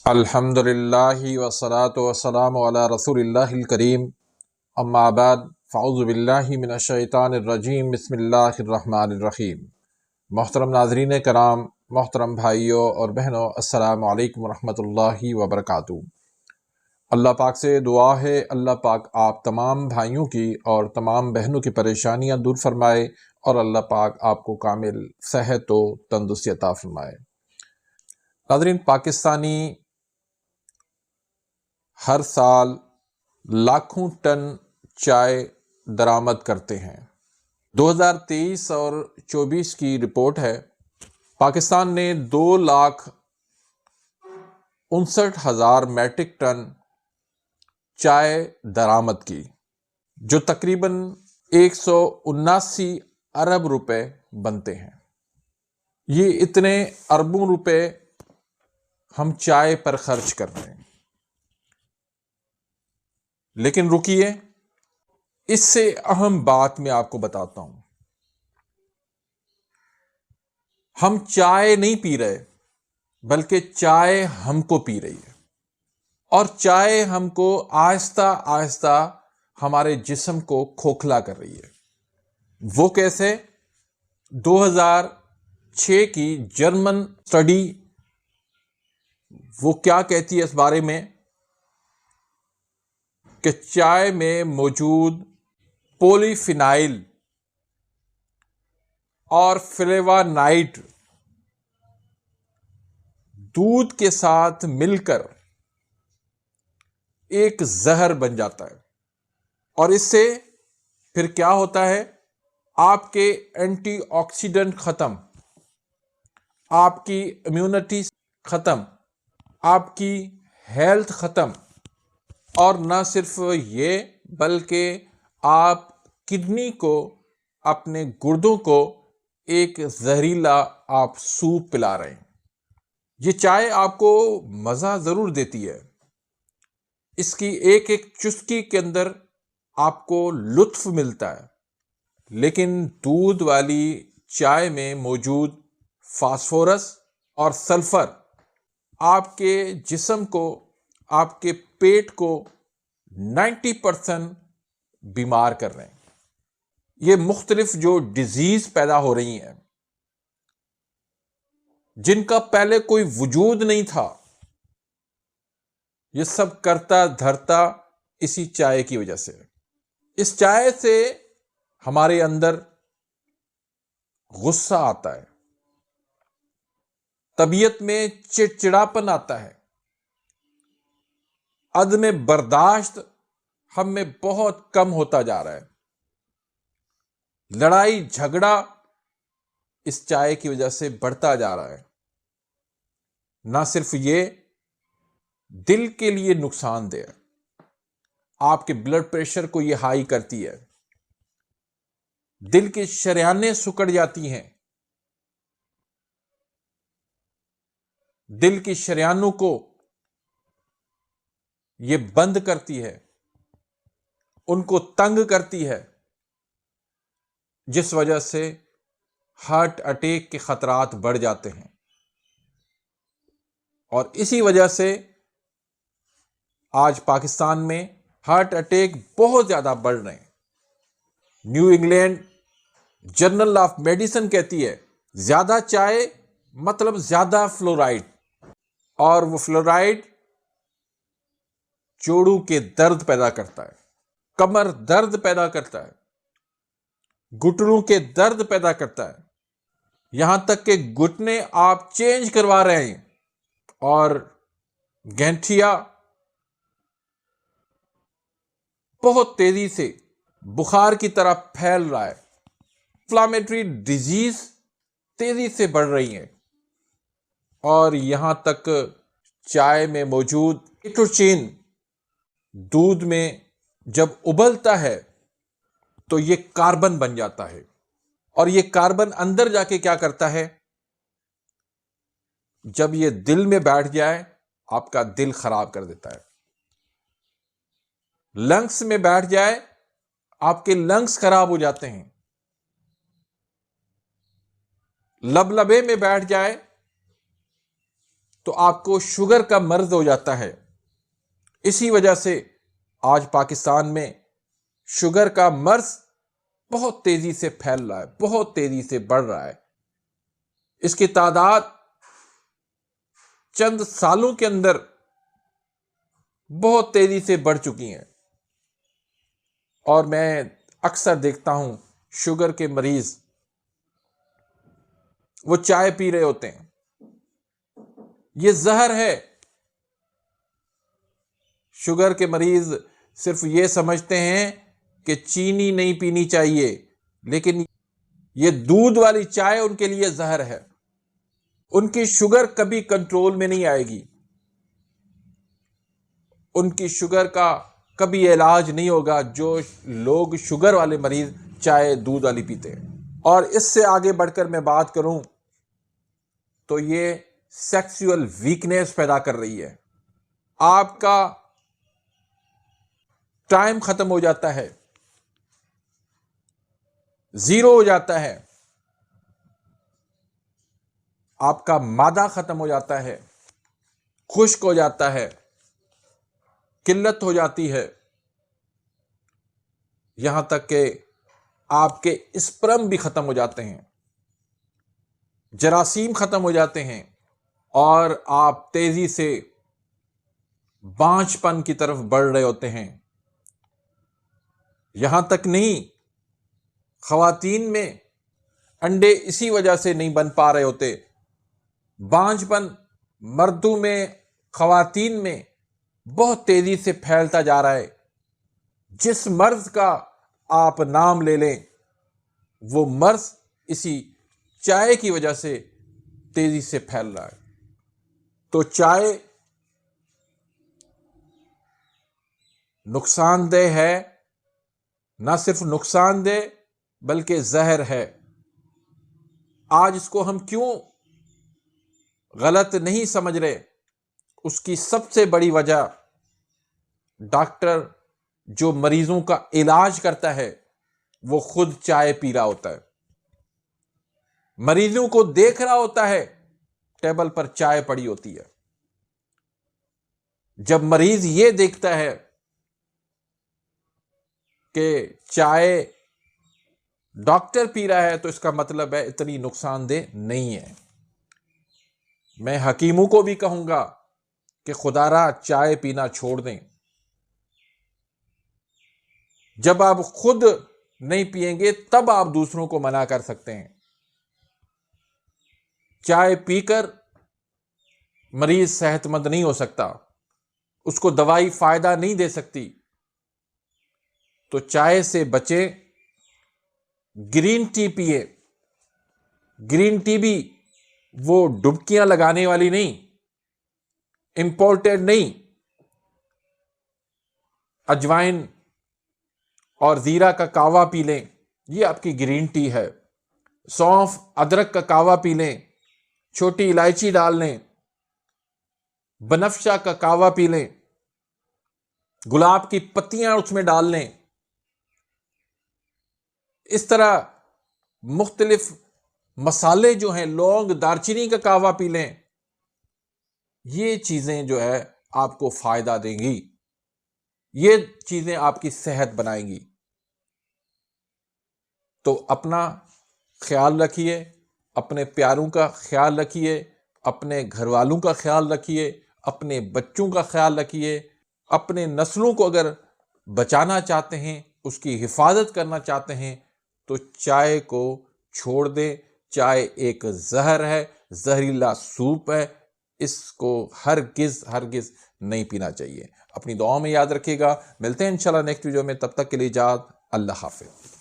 الحمدللہ والصلاة والسلام علی رسول اللہ الکریم، اما بعد فاعوذ باللہ من الشیطان الرجیم، بسم اللہ الرحمن الرحیم۔ محترم ناظرین کرام، محترم بھائیوں اور بہنوں، السلام علیکم ورحمۃ اللہ وبرکاتہ۔ اللہ پاک سے دعا ہے اللہ پاک آپ تمام بھائیوں کی اور تمام بہنوں کی پریشانیاں دور فرمائے، اور اللہ پاک آپ کو کامل صحت و تندرستی عطا فرمائے۔ ناظرین، پاکستانی ہر سال لاکھوں ٹن چائے درآمد کرتے ہیں۔ 2023 اور 24 کی رپورٹ ہے، پاکستان نے 2,59,000 میٹرک ٹن چائے درآمد کی، جو تقریباً 179 ارب روپے بنتے ہیں۔ یہ اتنے اربوں روپے ہم چائے پر خرچ کر رہے ہیں۔ لیکن رکیے، اس سے اہم بات میں آپ کو بتاتا ہوں۔ ہم چائے نہیں پی رہے، بلکہ چائے ہم کو پی رہی ہے، اور چائے ہم کو آہستہ آہستہ ہمارے جسم کو کھوکھلا کر رہی ہے۔ وہ کیسے؟ 2006 کی جرمن اسٹڈی وہ کیا کہتی ہے اس بارے میں کہ چائے میں موجود پولی فینائل اور فلیوانائڈ دودھ کے ساتھ مل کر ایک زہر بن جاتا ہے، اور اس سے پھر کیا ہوتا ہے؟ آپ کے اینٹی آکسیڈنٹ ختم، آپ کی امیونٹی ختم، آپ کی ہیلتھ ختم، اور نہ صرف یہ بلکہ آپ کڈنی کو، اپنے گردوں کو ایک زہریلا آپ سوپ پلا رہے ہیں۔ یہ چائے آپ کو مزہ ضرور دیتی ہے، اس کی ایک ایک چسکی کے اندر آپ کو لطف ملتا ہے، لیکن دودھ والی چائے میں موجود فاسفورس اور سلفر آپ کے جسم کو، آپ کے پیٹ کو 90% بیمار کر رہے ہیں۔ یہ مختلف جو ڈیزیز پیدا ہو رہی ہیں، جن کا پہلے کوئی وجود نہیں تھا، یہ سب کرتا دھرتا اسی چائے کی وجہ سے۔ اس چائے سے ہمارے اندر غصہ آتا ہے، طبیعت میں چڑچڑاپن آتا ہے، عدم برداشت ہم میں بہت کم ہوتا جا رہا ہے، لڑائی جھگڑا اس چائے کی وجہ سے بڑھتا جا رہا ہے۔ نہ صرف یہ، دل کے لیے نقصان دہ ہے، آپ کے بلڈ پریشر کو یہ ہائی کرتی ہے، دل کی شریانیں سکڑ جاتی ہیں، دل کی شریانوں کو یہ بند کرتی ہے، ان کو تنگ کرتی ہے، جس وجہ سے ہارٹ اٹیک کے خطرات بڑھ جاتے ہیں۔ اور اسی وجہ سے آج پاکستان میں ہارٹ اٹیک بہت زیادہ بڑھ رہے ہیں۔ New England journal of medicine کہتی ہے زیادہ چائے مطلب زیادہ فلورائڈ، اور وہ فلورائڈ جوڑوں کے درد پیدا کرتا ہے، کمر درد پیدا کرتا ہے، گھٹنوں کے درد پیدا کرتا ہے، یہاں تک کہ گھٹنے آپ چینج کروا رہے ہیں، اور گینٹھیا بہت تیزی سے بخار کی طرح پھیل رہا ہے، انفلامٹری ڈیزیز تیزی سے بڑھ رہی ہیں، اور یہاں تک چائے میں موجود ایٹروچین دودھ میں جب ابلتا ہے تو یہ کاربن بن جاتا ہے، اور یہ کاربن اندر جا کے کیا کرتا ہے؟ جب یہ دل میں بیٹھ جائے آپ کا دل خراب کر دیتا ہے، لنگس میں بیٹھ جائے آپ کے لنگس خراب ہو جاتے ہیں، لبے میں بیٹھ جائے تو آپ کو شوگر کا مرض ہو جاتا ہے۔ اسی وجہ سے آج پاکستان میں شوگر کا مرض بہت تیزی سے پھیل رہا ہے، بہت تیزی سے بڑھ رہا ہے۔ اس کی تعداد چند سالوں کے اندر بہت تیزی سے بڑھ چکی ہیں، اور میں اکثر دیکھتا ہوں شوگر کے مریض وہ چائے پی رہے ہوتے ہیں۔ یہ زہر ہے۔ شوگر کے مریض صرف یہ سمجھتے ہیں کہ چینی نہیں پینی چاہیے، لیکن یہ دودھ والی چائے ان کے لیے زہر ہے۔ ان کی شوگر کبھی کنٹرول میں نہیں آئے گی، ان کی شوگر کا کبھی علاج نہیں ہوگا جو لوگ شوگر والے مریض چائے دودھ والی پیتے ہیں۔ اور اس سے آگے بڑھ کر میں بات کروں تو یہ سیکسول ویکنیس پیدا کر رہی ہے۔ آپ کا ٹائم ختم ہو جاتا ہے، زیرو ہو جاتا ہے، آپ کا معدہ ختم ہو جاتا ہے، خشک ہو جاتا ہے، قلت ہو جاتی ہے، یہاں تک کہ آپ کے اسپرم بھی ختم ہو جاتے ہیں، جراثیم ختم ہو جاتے ہیں، اور آپ تیزی سے بانجھ پن کی طرف بڑھ رہے ہوتے ہیں۔ یہاں تک نہیں، خواتین میں انڈے اسی وجہ سے نہیں بن پا رہے ہوتے۔ بانجھ پن مردوں میں، خواتین میں بہت تیزی سے پھیلتا جا رہا ہے۔ جس مرض کا آپ نام لے لیں، وہ مرض اسی چائے کی وجہ سے تیزی سے پھیل رہا ہے۔ تو چائے نقصان دہ ہے، نہ صرف نقصان دہ بلکہ زہر ہے۔ آج اس کو ہم کیوں غلط نہیں سمجھ رہے؟ اس کی سب سے بڑی وجہ ڈاکٹر جو مریضوں کا علاج کرتا ہے وہ خود چائے پی رہا ہوتا ہے، مریضوں کو دیکھ رہا ہوتا ہے، ٹیبل پر چائے پڑی ہوتی ہے۔ جب مریض یہ دیکھتا ہے کہ چائے ڈاکٹر پی رہا ہے تو اس کا مطلب ہے اتنی نقصان دہ نہیں ہے۔ میں حکیموں کو بھی کہوں گا کہ خدا را چائے پینا چھوڑ دیں۔ جب آپ خود نہیں پیئیں گے تب آپ دوسروں کو منع کر سکتے ہیں۔ چائے پی کر مریض صحت مند نہیں ہو سکتا، اس کو دوائی فائدہ نہیں دے سکتی۔ تو چائے سے بچیں، گرین ٹی پیئے۔ گرین ٹی بھی وہ ڈبکیاں لگانے والی نہیں، امپورٹڈ نہیں۔ اجوائن اور زیرہ کا کہوہ پی لیں، یہ آپ کی گرین ٹی ہے۔ سونف ادرک کا کہوہ پی لیں، چھوٹی الائچی ڈال لیں، بنفشہ کا کہوہ پی لیں، گلاب کی پتیاں اس میں ڈال لیں۔ اس طرح مختلف مسالے جو ہیں، لونگ، دارچینی کا کہوہ پی لیں۔ یہ چیزیں جو ہے آپ کو فائدہ دیں گی، یہ چیزیں آپ کی صحت بنائیں گی۔ تو اپنا خیال رکھیے، اپنے پیاروں کا خیال رکھیے، اپنے گھر والوں کا خیال رکھیے، اپنے بچوں کا خیال رکھیے۔ اپنے نسلوں کو اگر بچانا چاہتے ہیں، اس کی حفاظت کرنا چاہتے ہیں تو چائے کو چھوڑ دیں۔ چائے ایک زہر ہے، زہریلا سوپ ہے، اس کو ہرگز نہیں پینا چاہیے۔ اپنی دعاؤں میں یاد رکھیے گا۔ ملتے ہیں انشاءاللہ نیکسٹ ویڈیو میں، تب تک کے لیے اجازت، اللہ حافظ۔